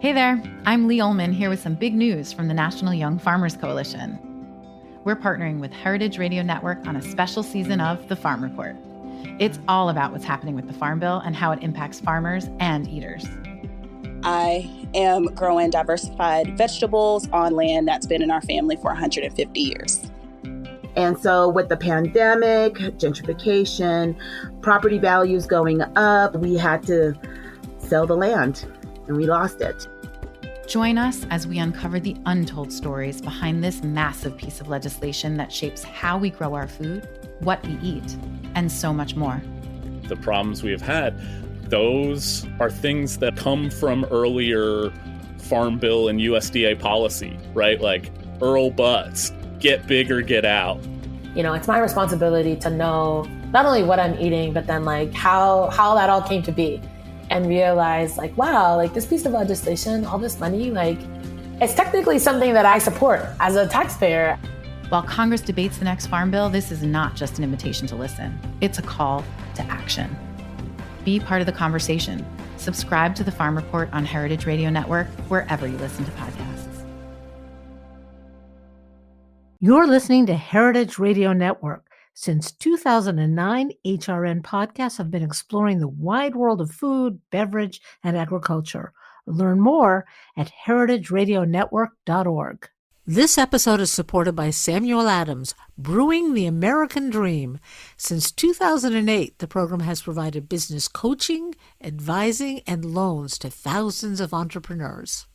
Hey there, I'm Lee Ullman here with some big news from the National Young Farmers Coalition. We're partnering with Heritage Radio Network on a special season of The Farm Report. It's all about what's happening with the Farm Bill and how it impacts farmers and eaters. I am growing diversified vegetables on land that's been in our family for 150 years. And so with the pandemic, gentrification, property values going up, we had to sell the land and we lost it. Join us as we uncover the untold stories behind this massive piece of legislation that shapes how we grow our food, what we eat, and so much more. The problems we have had, those are things that come from earlier Farm Bill and USDA policy, right? Like Earl Butz, get big or get out. You know, it's my responsibility to know not only what I'm eating, but then like how that all came to be. And realize like, wow, like this piece of legislation, all this money, like it's technically something that I support as a taxpayer. While Congress debates the next Farm Bill, this is not just an invitation to listen. It's a call to action. Be part of the conversation. Subscribe to the Farm Report on Heritage Radio Network, wherever you listen to podcasts. You're listening to Heritage Radio Network. Since 2009, HRN podcasts have been exploring the wide world of food, beverage, and agriculture. Learn more at heritageradionetwork.org. This episode is supported by Samuel Adams, Brewing the American Dream. Since 2008, the program has provided business coaching, advising, and loans to thousands of entrepreneurs.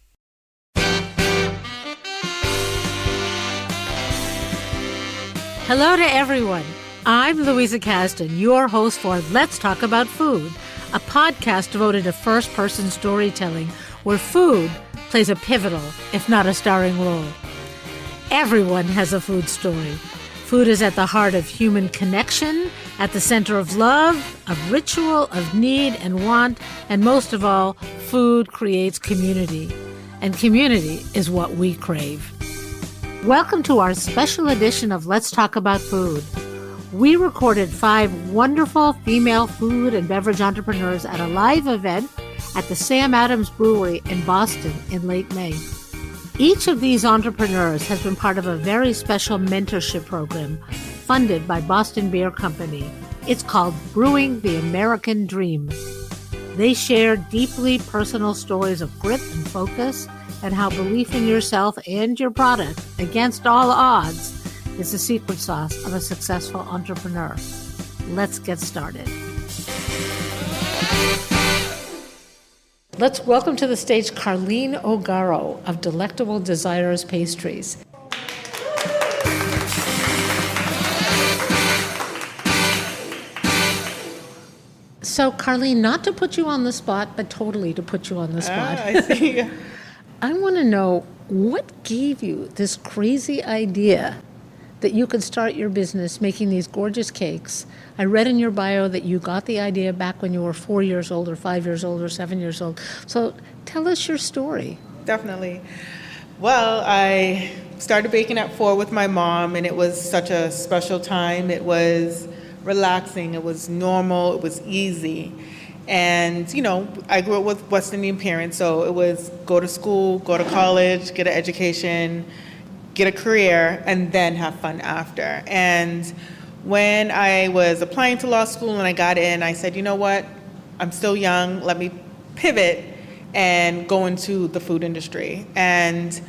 Hello to everyone. I'm Louisa Kasdan, your host for Let's Talk About Food, a podcast devoted to first-person storytelling where food plays a pivotal, if not a starring role. Everyone has a food story. Food is at the heart of human connection, at the center of love, of ritual, of need and want, and most of all, food creates community. And community is what we crave. Welcome to our special edition of Let's Talk About Food. We recorded 5 wonderful female food and beverage entrepreneurs at a live event at the Sam Adams Brewery in Boston in late May. Each of these entrepreneurs has been part of a very special mentorship program funded by Boston Beer Company. It's called Brewing the American Dream. They share deeply personal stories of grit and focus, and how belief in yourself and your product, against all odds, is the secret sauce of a successful entrepreneur. Let's get started. Let's welcome to the stage Carlene O'Garo of Delectable Desires Pastries. So, Carlene, not to put you on the spot, but totally to put you on the spot. I see. I want to know, what gave you this crazy idea that you could start your business making these gorgeous cakes? I read in your bio that you got the idea back when you were 4 years old or 5 years old or 7 years old. So tell us your story. Definitely. Well, I started baking at 4 with my mom, and it was such a special time. It was relaxing. It was normal. It was easy. And, you know, I grew up with West Indian parents, so it was go to school, go to college, get an education, get a career, and then have fun after. And when I was applying to law school and I got in, I said, you know what, I'm still young, let me pivot and go into the food industry and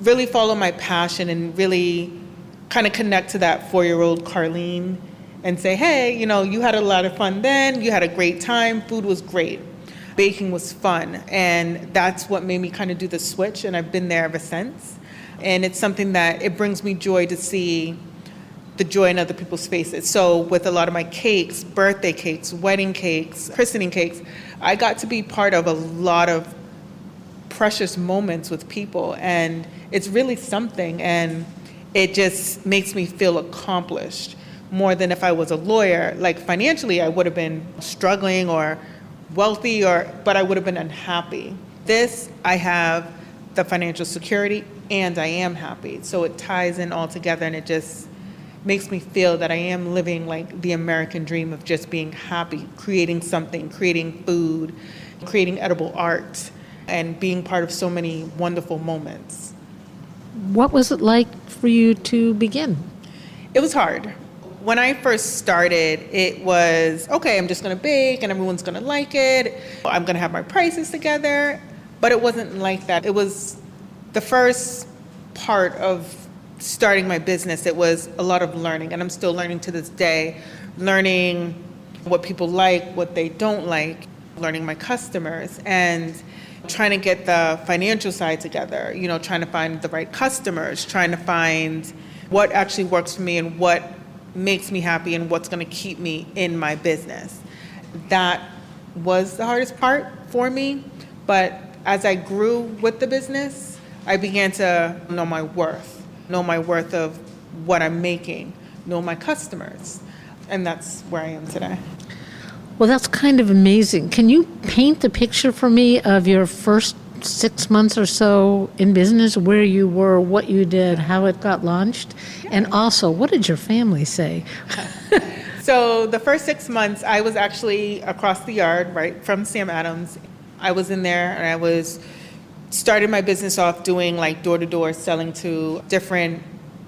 really follow my passion and really kind of connect to that 4-year-old Carlene and say, hey, you know, you had a lot of fun then, you had a great time, food was great, baking was fun, and that's what made me kind of do the switch, and I've been there ever since. And it's something that it brings me joy to see the joy in other people's faces. So with a lot of my cakes, birthday cakes, wedding cakes, christening cakes, I got to be part of a lot of precious moments with people, and it's really something, and it just makes me feel accomplished. More than if I was a lawyer. Like financially, I would have been struggling or wealthy, but I would have been unhappy. This, I have the financial security and I am happy. So it ties in all together, and it just makes me feel that I am living like the American dream of just being happy, creating something, creating food, creating edible art. and being part of so many wonderful moments. What was it like for you to begin? It was hard. When I first started, it was, okay, I'm just going to bake and everyone's going to like it. I'm going to have my prices together. But it wasn't like that. It was the first part of starting my business. It was a lot of learning, and I'm still learning to this day, learning what people like, what they don't like, learning my customers, and trying to get the financial side together, trying to find the right customers, trying to find what actually works for me and what makes me happy and what's going to keep me in my business. That was the hardest part for me, but as I grew with the business, I began to know my worth of what I'm making, know my customers, and that's where I am today. Well, that's kind of amazing. Can you paint the picture for me of your first 6 months or so in business, where you were, what you did, how it got launched, and also, what did your family say? So the first 6 months, I was actually across the yard, right, from Sam Adams. I was in there, and I started my business off doing like door-to-door selling to different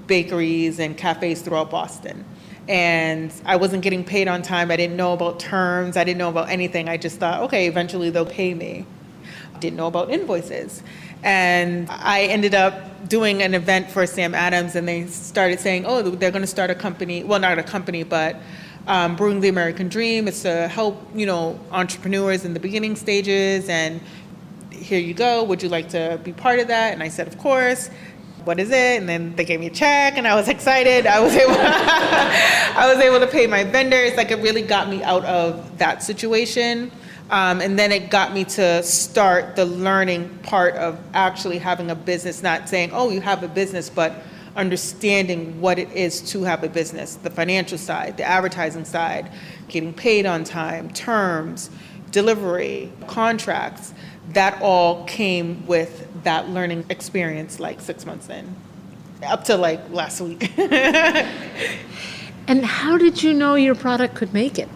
bakeries and cafes throughout Boston. And I wasn't getting paid on time. I didn't know about terms. I didn't know about anything. I just thought, okay, eventually they'll pay me. Didn't know about invoices. And I ended up doing an event for Sam Adams, and they started saying, oh, they're going to start a company. Well, not a company, but Brewing the American Dream. It's to help, entrepreneurs in the beginning stages, and here you go. Would you like to be part of that? And I said, of course. What is it? And then they gave me a check, and I was excited. I was able to pay my vendors. Like, it really got me out of that situation. And then it got me to start the learning part of actually having a business, not saying, oh, you have a business, but understanding what it is to have a business, the financial side, the advertising side, getting paid on time, terms, delivery, contracts. That all came with that learning experience, like 6 months in, up to like last week. And how did you know your product could make it?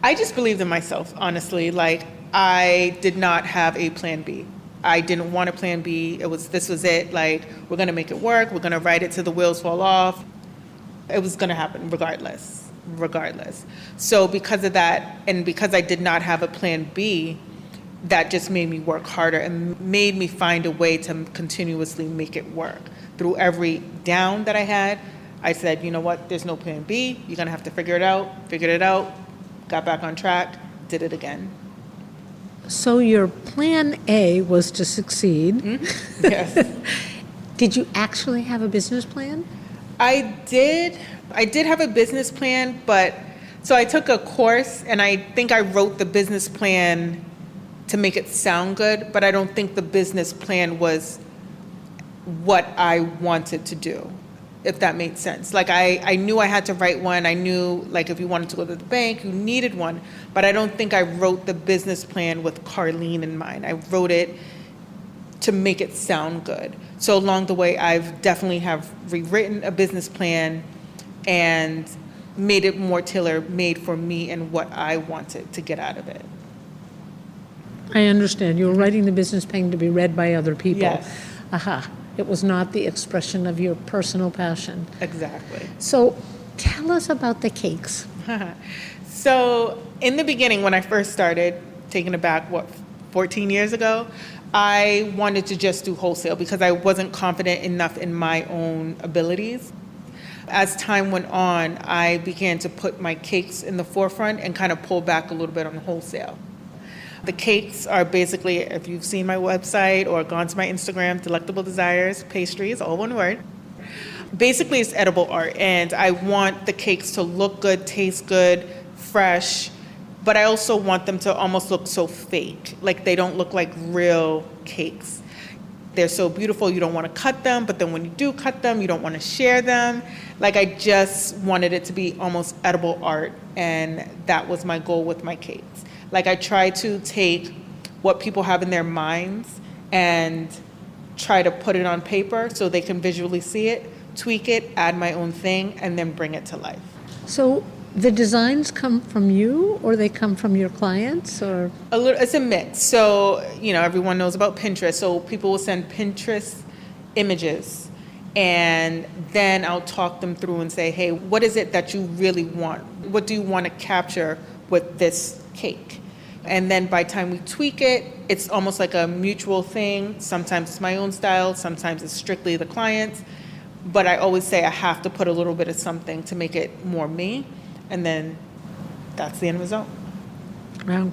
I just believed in myself, honestly. Like, I did not have a plan B. I didn't want a plan B. This was it. Like, we're going to make it work. We're going to ride it till the wheels fall off. It was going to happen regardless. So because of that, and because I did not have a plan B, that just made me work harder and made me find a way to continuously make it work. Through every down that I had, I said, you know what, there's no plan B. You're going to have to figure it out. Figured it out, got back on track, did it again. So your plan A was to succeed. Mm-hmm. Yes. Did you actually have a business plan? I did have a business plan, but so I took a course, and I think I wrote the business plan to make it sound good, but I don't think the business plan was what I wanted to do, if that made sense. Like, I knew I had to write one. I knew, like, if you wanted to go to the bank, you needed one, but I don't think I wrote the business plan with Carlene in mind. I wrote it to make it sound good. So along the way, I've definitely have rewritten a business plan and made it more tailor-made for me and what I wanted to get out of it. I understand. You were writing the business plan to be read by other people. Yes. Aha. It was not the expression of your personal passion. Exactly. So tell us about the cakes. So in the beginning, when I first started, taking it back, 14 years ago, I wanted to just do wholesale because I wasn't confident enough in my own abilities. As time went on, I began to put my cakes in the forefront and kind of pull back a little bit on wholesale. The cakes are basically, if you've seen my website or gone to my Instagram, Delectable Desires Pastries, all one word. Basically, it's edible art, and I want the cakes to look good, taste good, fresh, but I also want them to almost look so fake, like they don't look like real cakes. They're so beautiful, you don't want to cut them, but then when you do cut them, you don't want to share them. Like, I just wanted it to be almost edible art, and that was my goal with my cakes. Like, I try to take what people have in their minds and try to put it on paper so they can visually see it, tweak it, add my own thing, and then bring it to life. So the designs come from you, or they come from your clients, or? It's a mix. So, everyone knows about Pinterest. So people will send Pinterest images, and then I'll talk them through and say, hey, what is it that you really want? What do you want to capture with this cake? And then by the time we tweak it, it's almost like a mutual thing. Sometimes it's my own style, sometimes it's strictly the client's. But I always say I have to put a little bit of something to make it more me. And then that's the end result. Wow.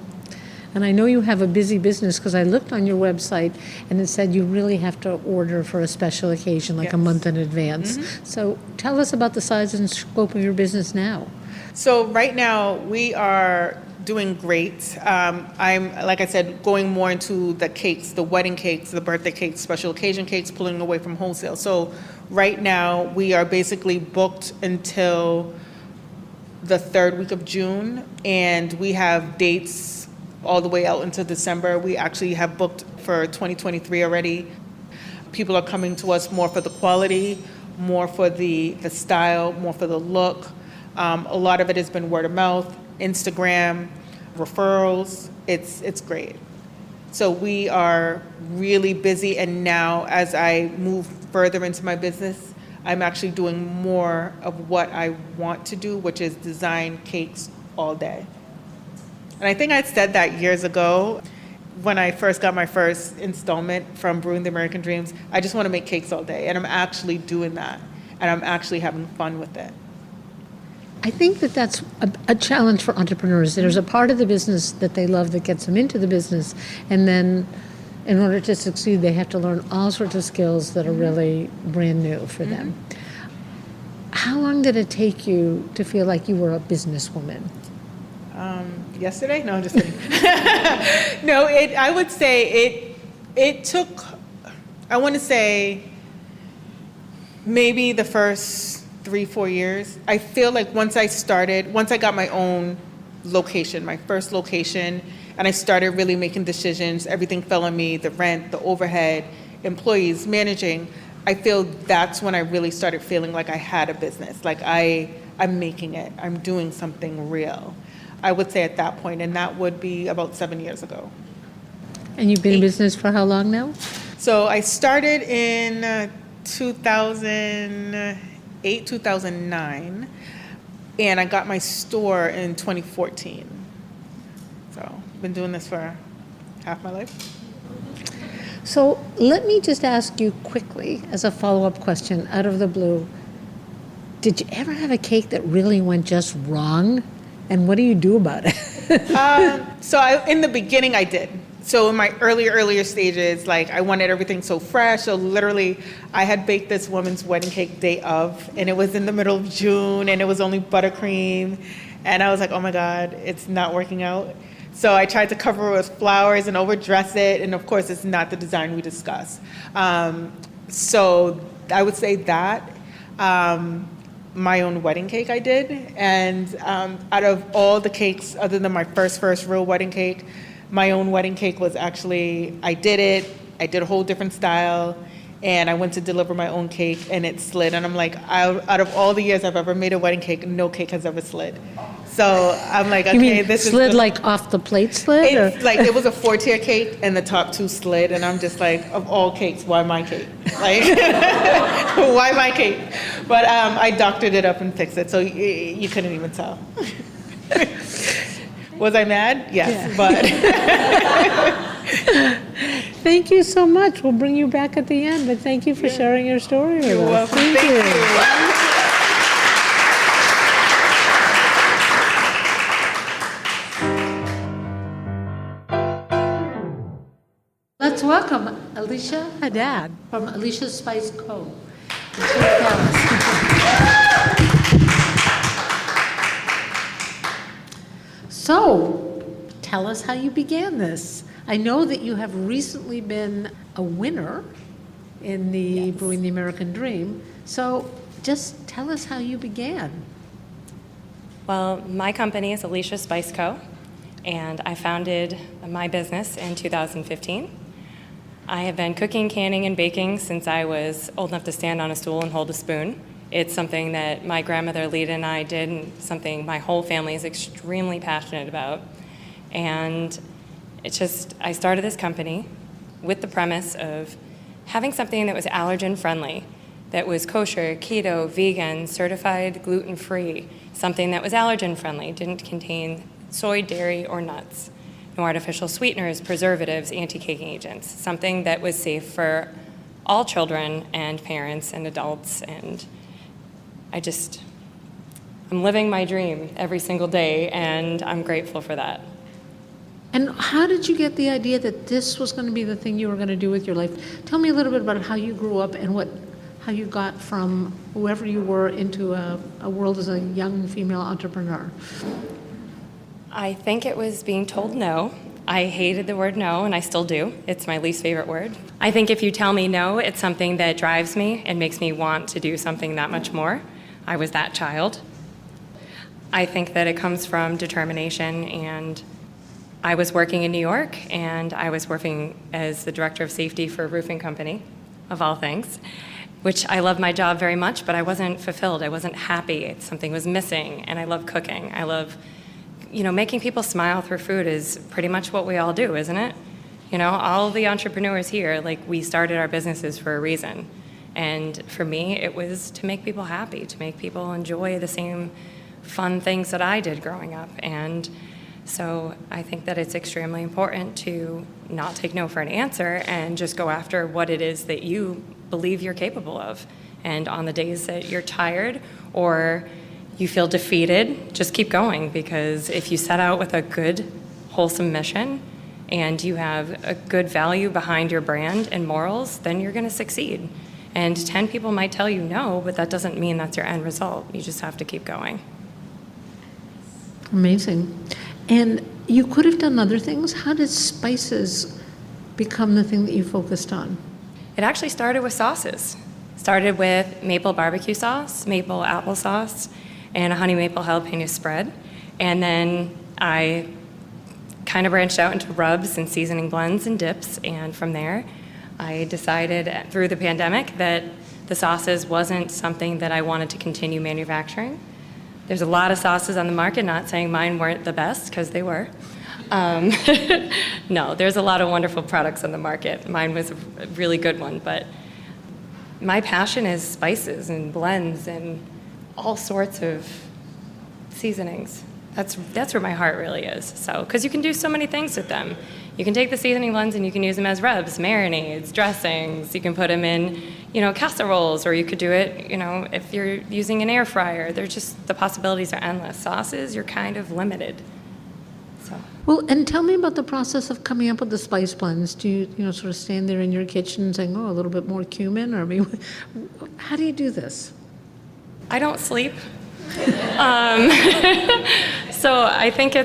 And I know you have a busy business, because I looked on your website and it said you really have to order for a special occasion, like a month in advance. Mm-hmm. So tell us about the size and scope of your business now. So right now we are doing great. I'm, like I said, going more into the cakes, the wedding cakes, the birthday cakes, special occasion cakes, pulling away from wholesale. So right now we are basically booked until the third week of June, and we have dates all the way out into December. We actually have booked for 2023 already. People are coming to us more for the quality, more for the style, more for the look. A lot of it has been word of mouth, Instagram, referrals. It's great. So we are really busy, and now as I move further into my business, I'm actually doing more of what I want to do, which is design cakes all day. And I think I said that years ago when I first got my first installment from Brewing the American Dreams. I just want to make cakes all day, and I'm actually doing that, and I'm actually having fun with it. I think that that's a challenge for entrepreneurs. There's a part of the business that they love that gets them into the business, and then in order to succeed, they have to learn all sorts of skills that are really brand new for them. How long did it take you to feel like you were a businesswoman? Yesterday? No, I'm just kidding. No, I would say it took, I want to say, maybe the first 3-4 years. I feel like once I got my own location, my first location, and I started really making decisions, everything fell on me, the rent, the overhead, employees, managing. I feel that's when I really started feeling like I had a business, like I'm making it, I'm doing something real. I would say at that point, and that would be about 7 years ago. And you've been in business for how long now? So I started in 2008, 2009, and I got my store in 2014. So I've been doing this for half my life. So let me just ask you quickly, as a follow-up question, out of the blue, did you ever have a cake that really went just wrong? And what do you do about it? In the beginning, I did. So in my earlier stages, like I wanted everything so fresh. So literally, I had baked this woman's wedding cake day of, and it was in the middle of June, and it was only buttercream. And I was like, oh my God, it's not working out. So I tried to cover it with flowers and overdress it. And of course, it's not the design we discussed. So I would say that. My own wedding cake I did. And out of all the cakes, other than my first real wedding cake, my own wedding cake was actually, I did a whole different style, and I went to deliver my own cake, and it slid. And I'm like, out of all the years I've ever made a wedding cake, no cake has ever slid. So I'm like, okay, you mean this slid is like off the plate slid? It's like it was a 4-tier cake, and the top 2 slid, and I'm just like, of all cakes, why my cake? Like, why my cake? But I doctored it up and fixed it, so you couldn't even tell. Was I mad? Yes, yeah. But. Thank you so much. We'll bring you back at the end, but thank you for sharing your story with us. You're welcome. Thank you. Let's welcome Alicia Haddad from Alicia's Spice Co. So, tell us how you began this. I know that you have recently been a winner in the Brewing the American Dream. So, just tell us how you began. Well, my company is Alicia's Spice Co., and I founded my business in 2015. I have been cooking, canning, and baking since I was old enough to stand on a stool and hold a spoon. It's something that my grandmother Lita and I did, and something my whole family is extremely passionate about. And I started this company with the premise of having something that was allergen friendly, that was kosher, keto, vegan, certified gluten-free, something that was allergen friendly, didn't contain soy, dairy, or nuts, no artificial sweeteners, preservatives, anti-caking agents, something that was safe for all children and parents and adults. And I'm living my dream every single day, and I'm grateful for that. And how did you get the idea that this was going to be the thing you were going to do with your life? Tell me a little bit about how you grew up and how you got from whoever you were into a world as a young female entrepreneur. I think it was being told no. I hated the word no, and I still do. It's my least favorite word. I think if you tell me no, it's something that drives me and makes me want to do something that much more. I was that child. I think that it comes from determination, and I was working in New York, and I was working as the director of safety for a roofing company, of all things, which I love my job very much, but I wasn't fulfilled. I wasn't happy. Something was missing, and I love cooking. I love, making people smile through food is pretty much what we all do, isn't it? All the entrepreneurs here, we started our businesses for a reason. And for me, it was to make people happy, to make people enjoy the same fun things that I did growing up. And so I think that it's extremely important to not take no for an answer and just go after what it is that you believe you're capable of. And on the days that you're tired or you feel defeated, just keep going, because if you set out with a good, wholesome mission and you have a good value behind your brand and morals, then you're going to succeed. And 10 people might tell you no, but that doesn't mean that's your end result. You just have to keep going. Amazing. And you could have done other things. How did spices become the thing that you focused on? It actually started with sauces. Started with maple barbecue sauce, maple applesauce, and a honey maple jalapeno spread. And then I kind of branched out into rubs and seasoning blends and dips. And from there, I decided through the pandemic that the sauces wasn't something that I wanted to continue manufacturing. There's a lot of sauces on the market, not saying mine weren't the best, because they were. No, there's a lot of wonderful products on the market. Mine was a really good one, but my passion is spices and blends and all sorts of seasonings. That's where my heart really is. So, because you can do so many things with them. You can take the seasoning blends and you can use them as rubs, marinades, dressings. You can put them in, casseroles, or you could do it, if you're using an air fryer. The possibilities are endless. Sauces, you're kind of limited. So. Well, and tell me about the process of coming up with the spice blends. Do you, sort of stand there in your kitchen saying, a little bit more cumin, or how do you do this? I don't sleep. So I think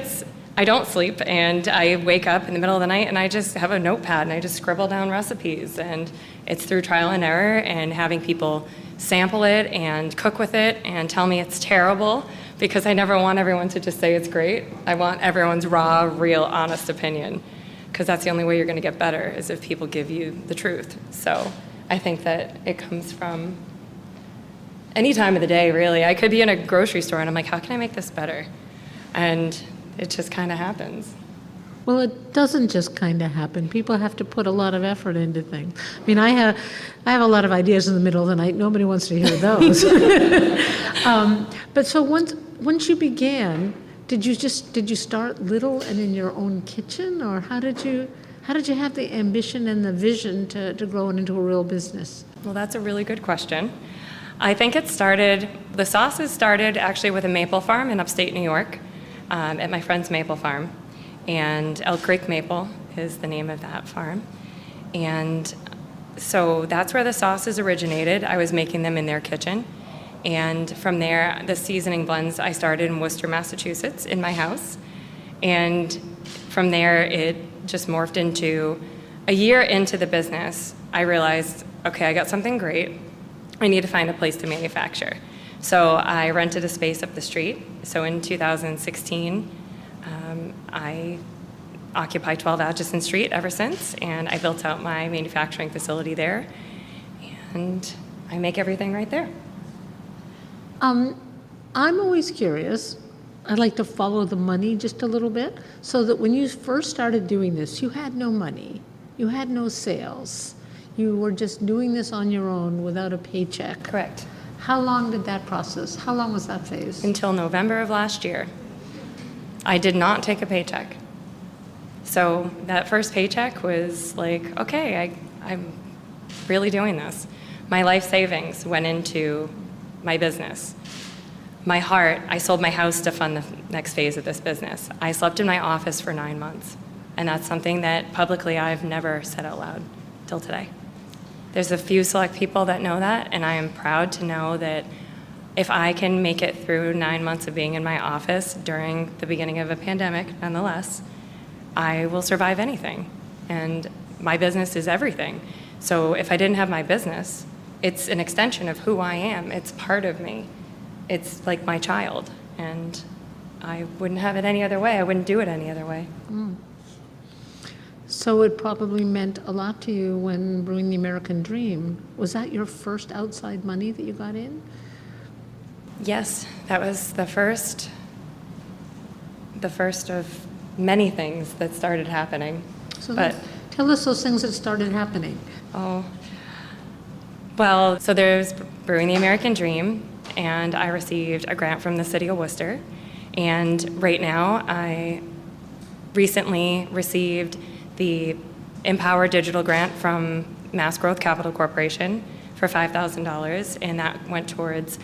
I don't sleep, and I wake up in the middle of the night and I just have a notepad and I just scribble down recipes, and it's through trial and error and having people sample it and cook with it and tell me it's terrible, because I never want everyone to just say it's great. I want everyone's raw, real, honest opinion, because that's the only way you're going to get better, is if people give you the truth. So I think that it comes from any time of the day, really. I could be in a grocery store and I'm like, how can I make this better? And it just kind of happens. Well, it doesn't just kind of happen. People have to put a lot of effort into things. I have a lot of ideas in the middle of the night. Nobody wants to hear those. But so once you began, did you start little and in your own kitchen, or how did you have the ambition and the vision to grow it into a real business? Well, that's a really good question. I think the sauces started actually with a maple farm in upstate New York, at my friend's maple farm. And Elk Creek Maple is the name of that farm. And so that's where the sauces originated. I was making them in their kitchen. And from there, the seasoning blends, I started in Worcester, Massachusetts, in my house. And from there, it just morphed into, a year into the business, I realized, okay, I got something great. I need to find a place to manufacture. So I rented a space up the street. So in 2016, I occupied 12 Atchison Street ever since, and I built out my manufacturing facility there, and I make everything right there. I'm always curious. I like to follow the money just a little bit, so that when you first started doing this, you had no money, you had no sales, you were just doing this on your own without a paycheck. Correct. How long did that process? How long was that phase? Until November of last year, I did not take a paycheck. So that first paycheck was like, okay, I'm really doing this. My life savings went into my business. My heart, I sold my house to fund the next phase of this business. I slept in my office for 9 months. And that's something that publicly I've never said out loud till today. There's a few select people that know that, and I am proud to know that if I can make it through 9 months of being in my office during the beginning of a pandemic, nonetheless, I will survive anything. And my business is everything. So if I didn't have my business, it's an extension of who I am. It's part of me. It's like my child. And I wouldn't have it any other way. I wouldn't do it any other way. So it probably meant a lot to you when Brewing the American Dream. Was that your first outside money that you got in? Yes, that was the first of many things that started happening. So tell us those things that started happening. Oh, well, so there's Brewing the American Dream, and I received a grant from the city of Worcester. And right now, I recently received the Empower Digital Grant from Mass Growth Capital Corporation for $5,000, and that went towards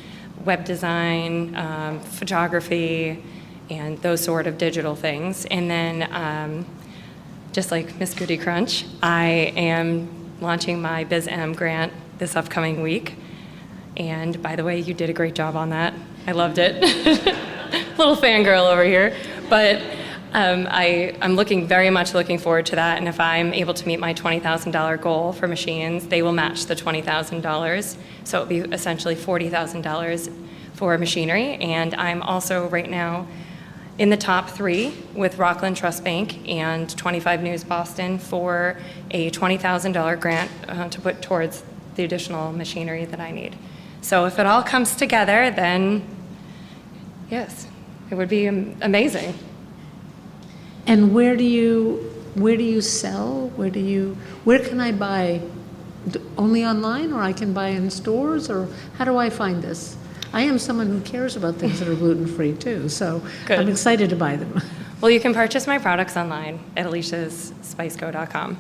web design, photography, and those sort of digital things. And then, just like Miss Goody Crunch, I am launching my BizM grant this upcoming week. And by the way, you did a great job on that. I loved it. Little fangirl over here. But I'm very much looking forward to that. And if I'm able to meet my $20,000 goal for machines, they will match the $20,000. So it'll be essentially $40,000 for machinery. And I'm also right now in the top 3 with Rockland Trust Bank and 25 News Boston for a $20,000 grant to put towards the additional machinery that I need. So if it all comes together, then yes, it would be amazing. And where do you sell? Where can I buy? Only online, or I can buy in stores, or how do I find this? I am someone who cares about things that are gluten-free too, so Good. I'm excited to buy them. Well, you can purchase my products online at aliciasspiceco.com.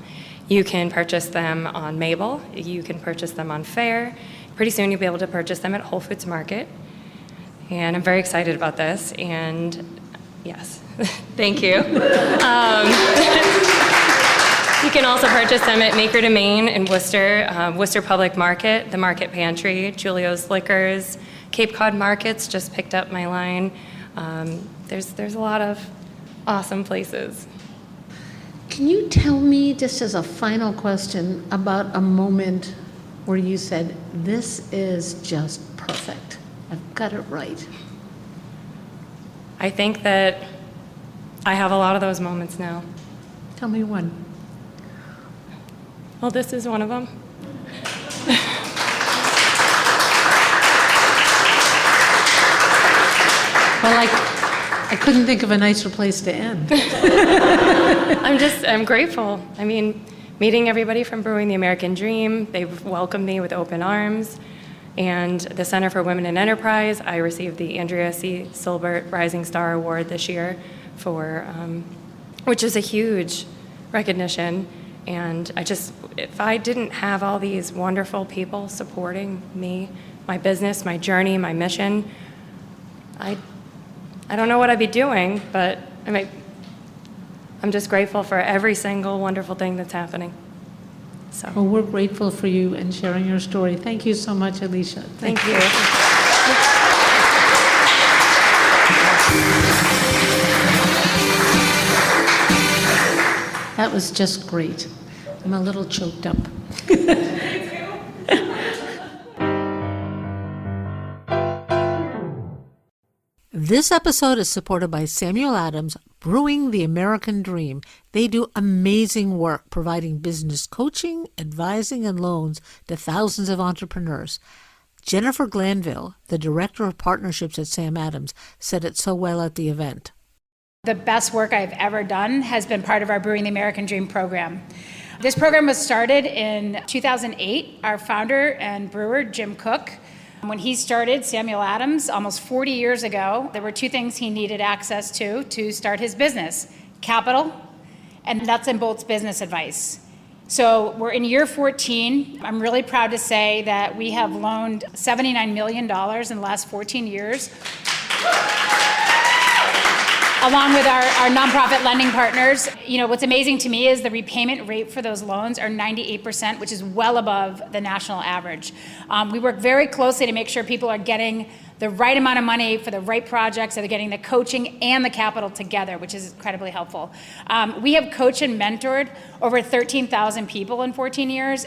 You can purchase them on Mabel. You can purchase them on Faire. Pretty soon you'll be able to purchase them at Whole Foods Market. And I'm very excited about this. And yes, thank you. You can also purchase them at Maker Domain in Worcester, Worcester Public Market, the Market Pantry, Julio's Liquors, Cape Cod Markets just picked up my line. There's a lot of awesome places. Can you tell me, just as a final question, about a moment where you said, this is just perfect. I've got it right. I think that I have a lot of those moments now. Tell me one. Well, this is one of them. Well, I couldn't think of a nicer place to end. I'm grateful. I mean, meeting everybody from Brewing the American Dream, they've welcomed me with open arms. And the Center for Women in Enterprise, I received the Andrea C. Silbert Rising Star Award this year which is a huge recognition. And if I didn't have all these wonderful people supporting me, my business, my journey, my mission, I don't know what I'd be doing, but I'm just grateful for every single wonderful thing that's happening. So. Well, we're grateful for you and sharing your story. Thank you so much, Alicia. Thank you. That was just great. I'm a little choked up. This episode is supported by Samuel Adams, Brewing the American Dream. They do amazing work providing business coaching, advising, and loans to thousands of entrepreneurs. Jennifer Glanville, the Director of Partnerships at Sam Adams, said it so well at the event. The best work I've ever done has been part of our Brewing the American Dream program. This program was started in 2008. Our founder and brewer, Jim Cook, when he started Samuel Adams almost 40 years ago, there were two things he needed access to start his business: capital and nuts and bolts business advice. So we're in year 14. I'm really proud to say that we have loaned $79 million in the last 14 years. Along with our nonprofit lending partners. What's amazing to me is the repayment rate for those loans are 98%, which is well above the national average. We work very closely to make sure people are getting the right amount of money for the right projects, so they're getting the coaching and the capital together, which is incredibly helpful. We have coached and mentored over 13,000 people in 14 years.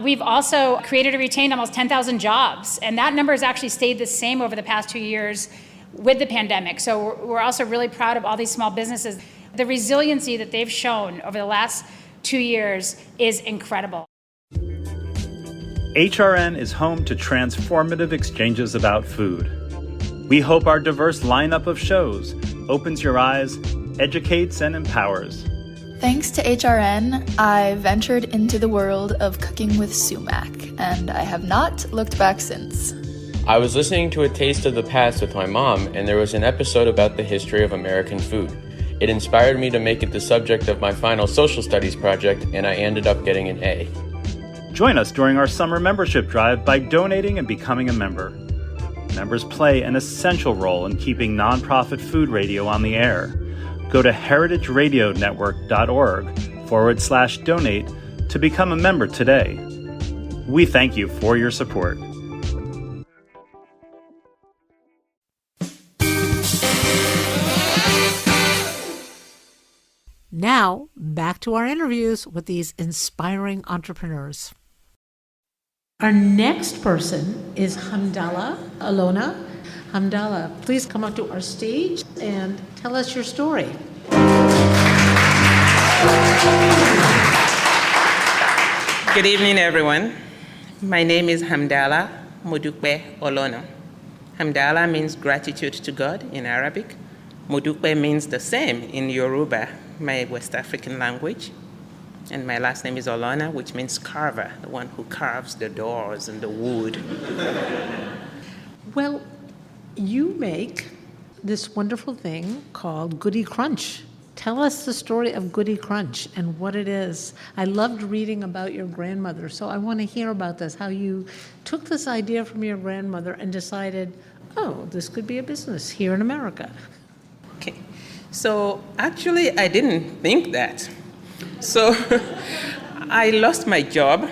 We've also created and retained almost 10,000 jobs, and that number has actually stayed the same over the past 2 years with the pandemic. So we're also really proud of all these small businesses. The resiliency that they've shown over the last 2 years is incredible. HRN is home to transformative exchanges about food. We hope our diverse lineup of shows opens your eyes, educates, and empowers. Thanks to HRN, I ventured into the world of cooking with sumac, and I have not looked back since. I was listening to A Taste of the Past with my mom, and there was an episode about the history of American food. It inspired me to make it the subject of my final social studies project, and I ended up getting an A. Join us during our summer membership drive by donating and becoming a member. Members play an essential role in keeping nonprofit food radio on the air. Go to heritageradionetwork.org/donate to become a member today. We thank you for your support. Now, back to our interviews with these inspiring entrepreneurs. Our next person is Hamdallah Alona. Hamdallah, please come up to our stage and tell us your story. Good evening, everyone. My name is Hamdallah Modukpe Olona. Hamdallah means gratitude to God in Arabic. Modukpe means the same in Yoruba, my West African language. And my last name is Olona, which means carver, the one who carves the doors and the wood. Well, you make this wonderful thing called Goody Crunch. Tell us the story of Goody Crunch and what it is. I loved reading about your grandmother, so I want to hear about this, how you took this idea from your grandmother and decided, oh, this could be a business here in America. Okay, so actually I didn't think that. So I lost my job.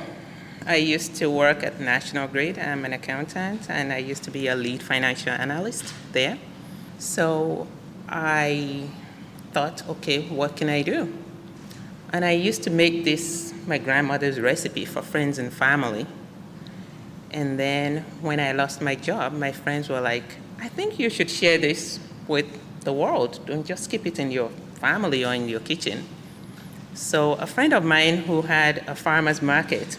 I used to work at National Grid. I'm an accountant, and I used to be a lead financial analyst there. So I thought, okay, what can I do? And I used to make this, my grandmother's recipe, for friends and family. And then when I lost my job, my friends were like, I think you should share this with the world. Don't just keep it in your family or in your kitchen. So a friend of mine who had a farmer's market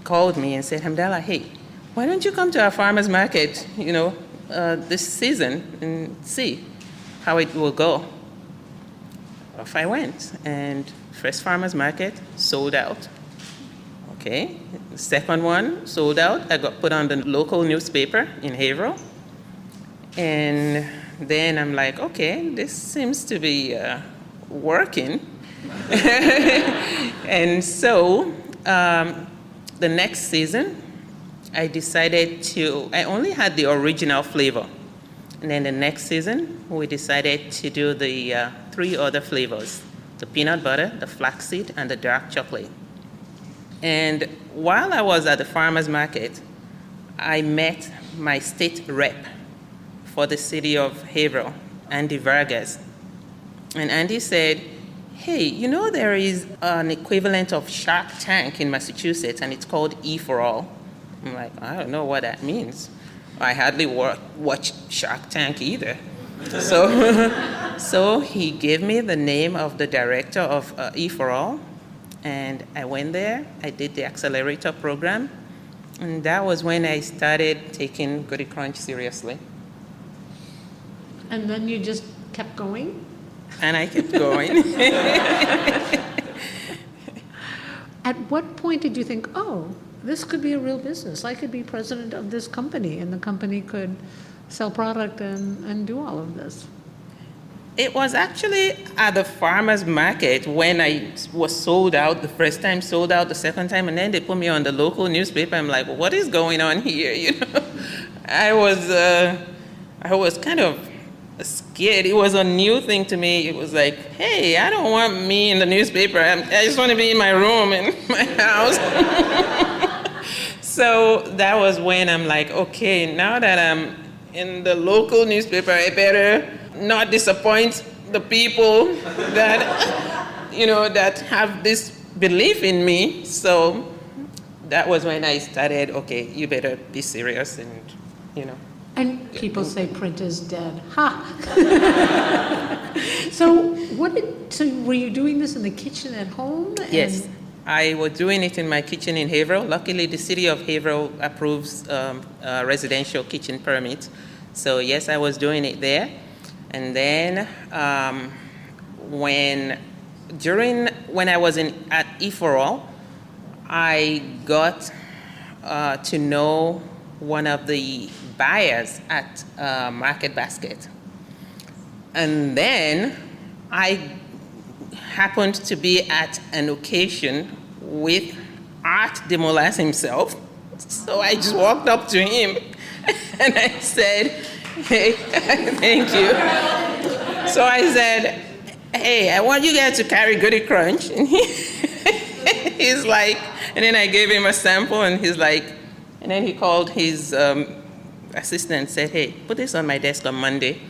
called me and said, Hamdallah, hey, why don't you come to our farmer's market, this season and see how it will go? Off I went, and first farmer's market sold out. Okay, the second one sold out. I got put on the local newspaper in Haverhill. And then I'm like, okay, this seems to be working. And so the next season, I decided I only had the original flavor. And then the next season, we decided to do the 3 other flavors: the peanut butter, the flaxseed, and the dark chocolate. And while I was at the farmer's market, I met my state rep for the city of Haverhill, Andy Vargas. And Andy said, hey, there is an equivalent of Shark Tank in Massachusetts, and it's called E for All. I'm like, I don't know what that means. I hardly watch Shark Tank either. So he gave me the name of the director of E for All, and I went there. I did the accelerator program, And that was when I started taking Goody Crunch seriously. And then you just kept going? And I kept going. At what point did you think, oh, this could be a real business? I could be president of this company, and the company could sell product and do all of this? It was actually at the farmer's market when I was sold out the first time, sold out the second time, and then they put me on the local newspaper. I'm like, what is going on here? You know, I was kind of scared. It was a new thing to me. It was like, hey, I don't want me in the newspaper. I just want to be in my room in my house. So that was when I'm like, okay, now that I'm in the local newspaper, I better not disappoint the people that, that have this belief in me. So that was when I started, okay, you better be serious and. And people say print is dead. Ha! So were you doing this in the kitchen at home? Yes, I was doing it in my kitchen in Haverhill. Luckily, the city of Haverhill approves residential kitchen permits. So yes, I was doing it there. And then when I was at E4All, I got to know one of the buyers at Market Basket. And then I happened to be at an occasion with Art Demolas himself. So I just walked up to him and I said, hey, thank you. So I said, hey, I want you guys to carry Goody Crunch. And he's like, and then I gave him a sample and he's like, and then he called his assistant and said, hey, put this on my desk on Monday.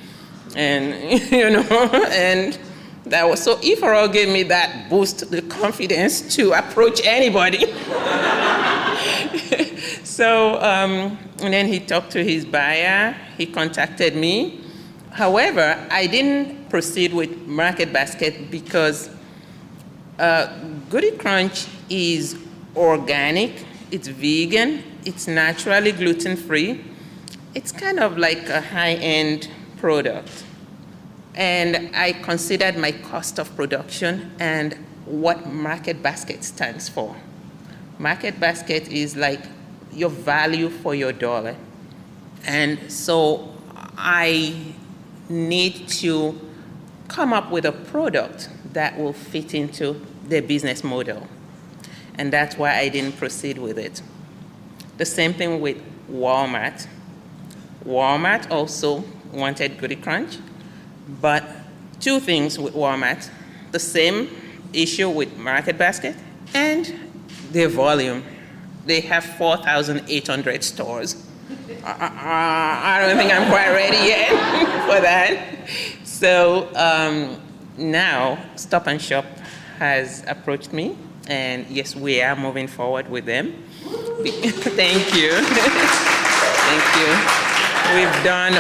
And, and that was, so E4All gave me that boost, the confidence to approach anybody. So, and then he talked to his buyer, he contacted me. However, I didn't proceed with Market Basket because Goody Crunch is organic, it's vegan, it's naturally gluten-free. It's kind of like a high-end product. And I considered my cost of production and what Market Basket stands for. Market Basket is like your value for your dollar. And so I need to come up with a product that will fit into their business model. And that's why I didn't proceed with it. The same thing with Walmart. Walmart also wanted Goody Crunch, but two things with Walmart: the same issue with Market Basket and their volume. They have 4,800 stores. I don't think I'm quite ready yet for that. So now Stop and Shop has approached me, and yes, we are moving forward with them. Thank you. Thank you. We've done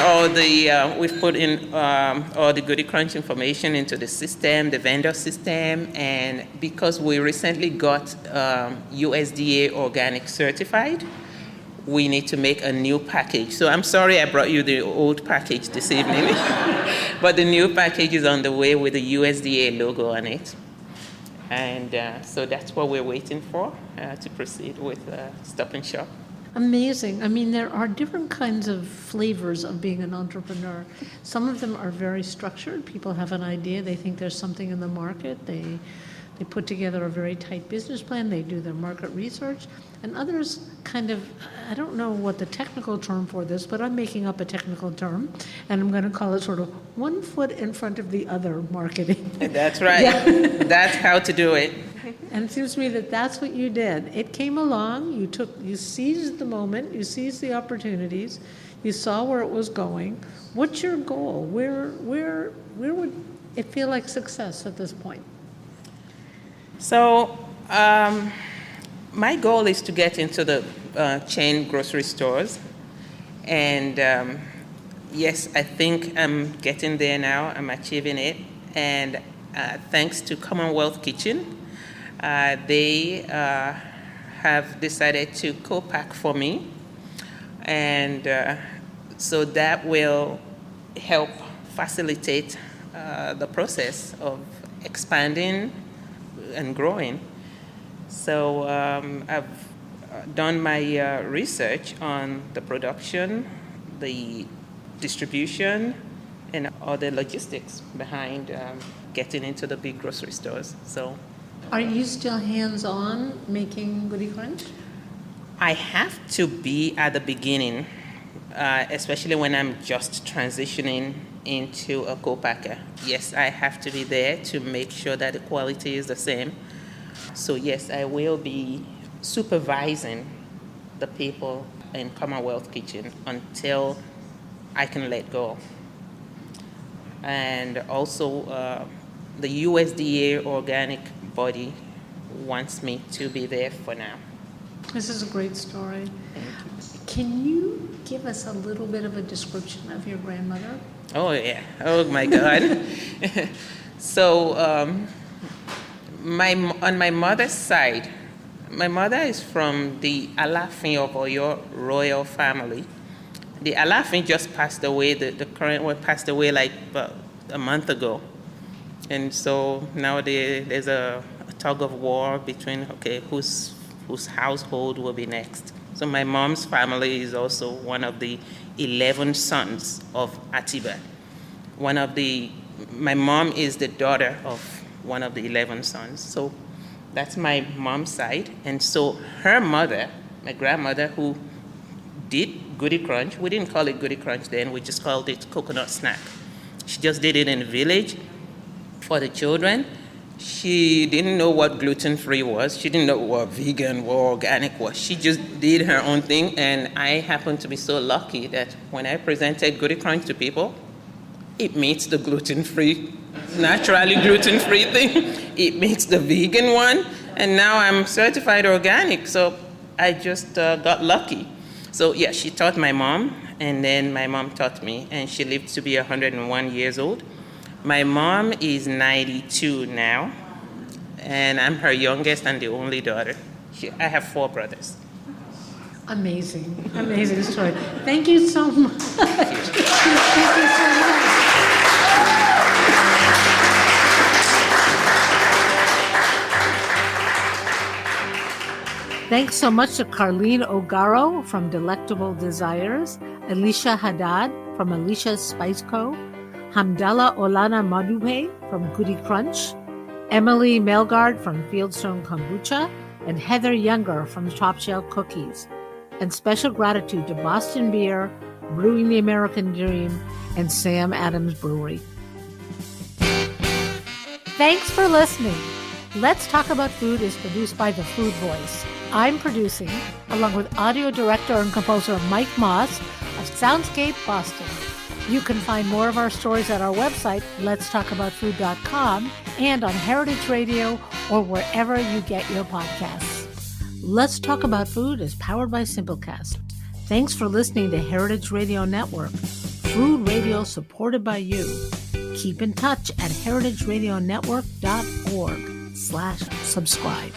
we've put in all the Goody Crunch information into the system, the vendor system, and because we recently got USDA organic certified, we need to make a new package. So I'm sorry I brought you the old package this evening, but the new package is on the way with the USDA logo on it. And so that's what we're waiting for to proceed with Stop and Shop. Amazing. I mean, there are different kinds of flavors of being an entrepreneur. Some of them are very structured. People have an idea. They think there's something in the market. They put together a very tight business plan. They do their market research. And others kind of, I don't know what the technical term for this, but I'm making up a technical term, and I'm going to call it sort of one foot in front of the other marketing. That's right. Yeah. That's how to do it. And it seems to me that that's what you did. It came along, you seized the moment, you seized the opportunities, you saw where it was going. What's your goal? Where would it feel like success at this point? So my goal is to get into the chain grocery stores. And yes, I think I'm getting there now. I'm achieving it. And thanks to Commonwealth Kitchen, they have decided to co-pack for me. And so that will help facilitate the process of expanding and growing. So I've done my research on the production, the distribution, and all the logistics behind getting into the big grocery stores. So, are you still hands-on making Goody Crunch? I have to be at the beginning, especially when I'm just transitioning into a co-packer. Yes, I have to be there to make sure that the quality is the same. So yes, I will be supervising the people in Commonwealth Kitchen until I can let go. And also, the USDA organic body wants me to be there for now. This is a great story. Can you give us a little bit of a description of your grandmother? Oh, yeah. Oh, my God. So, on my mother's side, my mother is from the Alafin of Oyo royal family. The Alafin just passed away, the current one passed away like a month ago. And so now there's a tug of war between, okay, whose household will be next. So my mom's family is also one of the 11 sons of Atiba. My mom is the daughter of one of the 11 sons. So that's my mom's side. And so her mother, my grandmother, who did Goody Crunch, we didn't call it Goody Crunch then, we just called it coconut snack. She just did it in the village for the children. She didn't know what gluten-free was. She didn't know what vegan or organic was. She just did her own thing, and I happened to be so lucky that when I presented Goody Crunch to people, it meets the gluten-free, naturally gluten-free thing. It meets the vegan one, and now I'm certified organic, so I just got lucky. So yeah, she taught my mom, and then my mom taught me, and she lived to be 101 years old. My mom is 92 now, and I'm her youngest and the only daughter. I have 4 brothers. Amazing, amazing story. Thank you so much. Thank you so much. Thanks so much to Carlene Ogaro from Delectable Desires, Alicia Haddad from Alicia's Spice Co., Hamdallah Olana Madube from Goody Crunch, Emily Melgard from Fieldstone Kombucha, and Heather Younger from Top Shelf Cookies. And special gratitude to Boston Beer, Brewing the American Dream, and Sam Adams Brewery. Thanks for listening. Let's Talk About Food is produced by The Food Voice. I'm producing, along with audio director and composer Mike Moss of Soundscape Boston. You can find more of our stories at our website, letstalkaboutfood.com, and on Heritage Radio or wherever you get your podcasts. Let's Talk About Food is powered by Simplecast. Thanks for listening to Heritage Radio Network, food radio supported by you. Keep in touch at heritageradionetwork.org/subscribe.